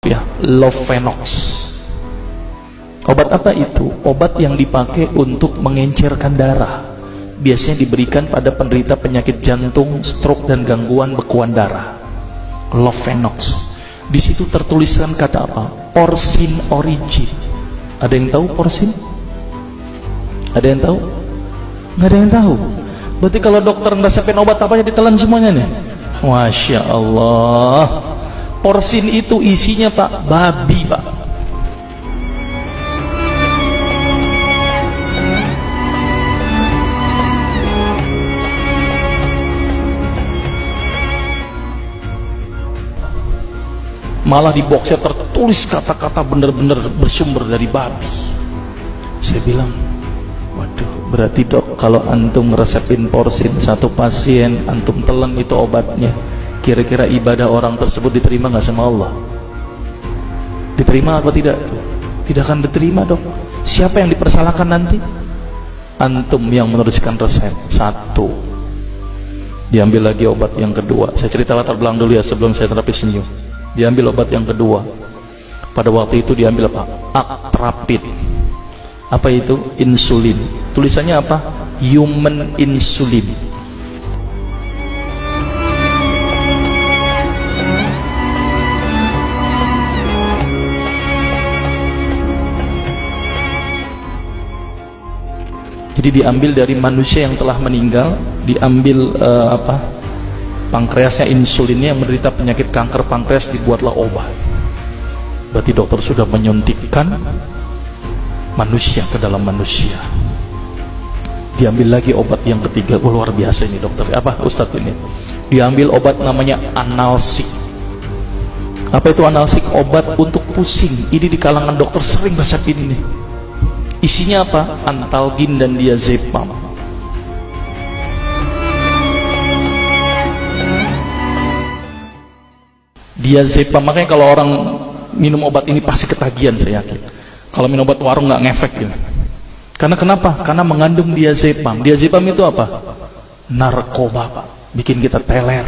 ya, Lovenox. Obat apa itu? Obat yang dipakai untuk mengencerkan darah. Biasanya diberikan pada penderita penyakit jantung, stroke dan gangguan bekuan darah. Lovenox. Di situ tertuliskan kata apa? Porsin origin. Ada yang tahu porsin? Ada yang tahu? Nggak ada yang tahu. Berarti kalau dokter ngeresepin obat apa aja ditelan semuanya nih. Masya Allah. Porsin itu isinya Pak, babi Pak. Malah di boxnya tertulis kata-kata bener-bener bersumber dari babi. Saya bilang, waduh, berarti dok, kalau antum ngeresepin porsin satu pasien, antum telan itu obatnya, kira-kira ibadah orang tersebut diterima nggak sama Allah? Diterima apa tidak? Tidak akan diterima dok. Siapa yang dipersalahkan nanti? Antum yang menuliskan resep. Satu, diambil lagi obat yang kedua. Saya cerita latar belakang dulu ya sebelum saya terapi senyum. Diambil obat yang kedua. Pada waktu itu diambil apa? Atrapid. Apa itu? Insulin. Tulisannya apa? Human insulin. Jadi diambil dari manusia yang telah meninggal, diambil pankreasnya, insulinnya, yang menderita penyakit kanker pankreas, dibuatlah obat. Berarti dokter sudah menyuntikkan manusia ke dalam manusia. Diambil lagi obat yang ketiga. Oh, luar biasa ini dokter. Apa Ustadz ini? Diambil obat namanya analsik. Apa itu analsik? Obat untuk pusing. Ini di kalangan dokter sering resepin ini. Isinya apa? Antalgin dan diazepam. Diazepam, makanya kalau orang minum obat ini pasti ketagihan, saya yakin. Kalau minum obat warung nggak ngefek gitu. Karena kenapa? Karena mengandung diazepam. Diazepam itu apa? Narkoba Pak. Bikin kita teler.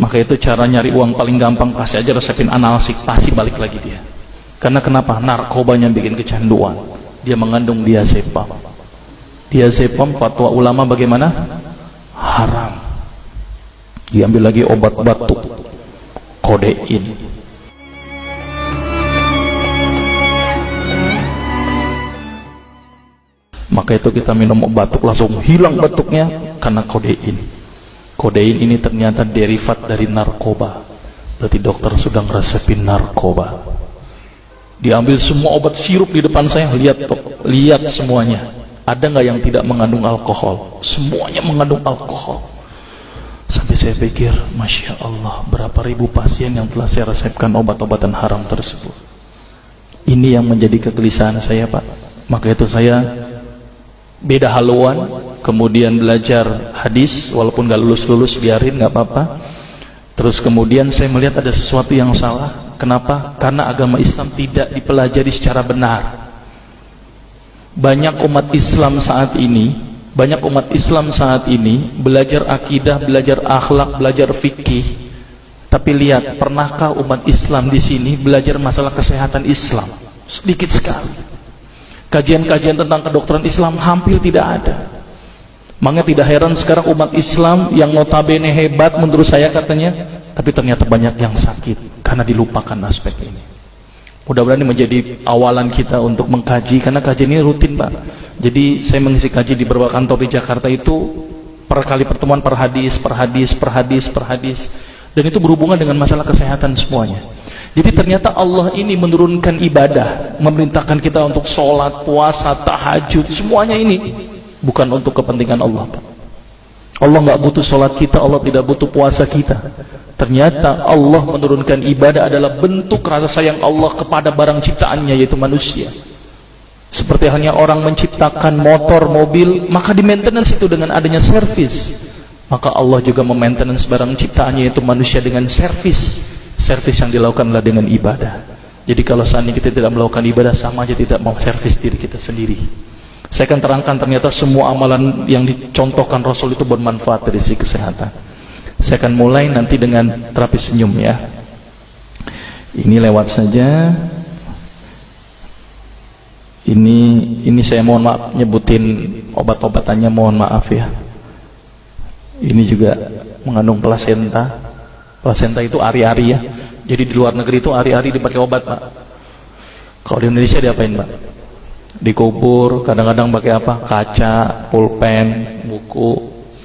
Maka itu cara nyari uang paling gampang, pasti aja resepin analsik, pasti balik lagi dia. Karena kenapa? Narkobanya bikin kecanduan. Dia mengandung diazepam. Diazepam fatwa ulama bagaimana? Haram. Diambil lagi obat batuk, kodein. Maka itu kita minum obat batuk langsung hilang batuknya karena kodein. Kodein ini ternyata derivat dari narkoba. Berarti dokter sudah ngeresepin narkoba. Diambil semua obat sirup di depan saya, lihat semuanya. Ada nggak yang tidak mengandung alkohol? Semuanya mengandung alkohol. Sampai saya pikir, Masya Allah, berapa ribu pasien yang telah saya resepkan obat-obatan haram tersebut. Ini yang menjadi kegelisahan saya Pak. Maka itu saya beda haluan, kemudian belajar hadis, walaupun gak lulus-lulus biarin, gak apa-apa. Terus kemudian saya melihat ada sesuatu yang salah. Kenapa? Karena agama Islam tidak dipelajari secara benar. Banyak umat Islam saat ini belajar akidah, belajar akhlak, belajar fikih. Tapi lihat, pernahkah umat Islam di sini belajar masalah kesehatan Islam? Sedikit sekali. Kajian-kajian tentang kedokteran Islam hampir tidak ada. Makanya tidak heran sekarang umat Islam yang notabene hebat menurut saya katanya, tapi ternyata banyak yang sakit karena dilupakan aspek ini. Mudah-mudahan ini menjadi awalan kita untuk mengkaji, karena kajian ini rutin Pak. Jadi saya mengisi kaji di beberapa kantor di Jakarta itu per kali pertemuan, per hadis. Dan itu berhubungan dengan masalah kesehatan semuanya. Jadi ternyata Allah ini menurunkan ibadah, memerintahkan kita untuk sholat, puasa, tahajud, semuanya ini bukan untuk kepentingan Allah Pak. Allah nggak butuh sholat kita, Allah tidak butuh puasa kita. Ternyata Allah menurunkan ibadah adalah bentuk rasa sayang Allah kepada barang ciptaannya, yaitu manusia. Seperti halnya orang menciptakan motor, mobil, maka di maintenance itu dengan adanya servis. Maka Allah juga memaintenance barang ciptaannya, yaitu manusia, dengan servis. Servis yang dilakukanlah dengan ibadah. Jadi kalau seandainya kita tidak melakukan ibadah, sama aja tidak mau servis diri kita sendiri. Saya akan terangkan ternyata semua amalan yang dicontohkan Rasul itu bermanfaat dari sisi kesehatan. Saya akan mulai nanti dengan terapi senyum ya. Ini lewat saja. Ini saya mohon maaf nyebutin obat-obatannya, mohon maaf ya. Ini juga mengandung plasenta. Plasenta itu ari-ari ya. Jadi di luar negeri itu ari-ari dipakai obat, Pak. Kalau di Indonesia diapain, Pak? Dikubur, kadang-kadang pakai apa? Kaca, pulpen, buku,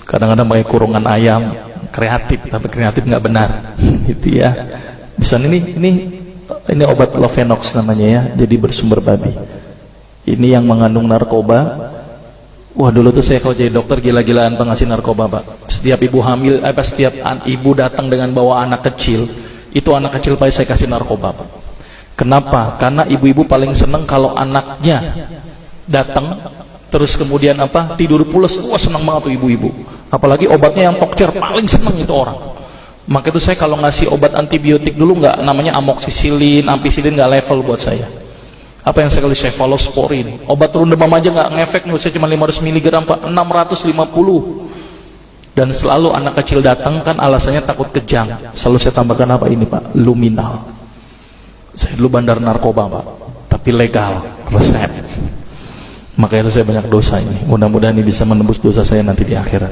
kadang-kadang pakai kurungan ayam. Kreatif, tapi kreatif nggak benar. Gitu ya. Misalnya ini obat Lovenox namanya ya, jadi bersumber babi. Ini yang mengandung narkoba. Wah, dulu tuh saya kalau jadi dokter gila-gilaan pengasih narkoba, Pak. Setiap ibu hamil, setiap ibu datang dengan bawa anak kecil, itu anak kecil pasti saya kasih narkoba, Pak. Kenapa? Karena ibu-ibu paling seneng kalau anaknya datang terus kemudian tidur pules. Wah, seneng banget tuh ibu-ibu. Apalagi obatnya yang tokcer, paling seneng itu orang. Maka itu saya kalau ngasih obat antibiotik dulu nggak, namanya amoxicillin, ampicillin, nggak level buat saya. Apa yang saya kasih? Cephalosporin. Obat turun demam aja nggak ngefek, menurut saya cuma 500 mg, Pak. 650. Dan selalu anak kecil datang kan alasannya takut kejang. Selalu saya tambahkan apa ini, Pak? Luminal. Saya dulu bandar narkoba, Pak, tapi legal, resep. Makanya itu saya banyak dosa ini. Mudah-mudahan ini bisa menembus dosa saya nanti di akhirat.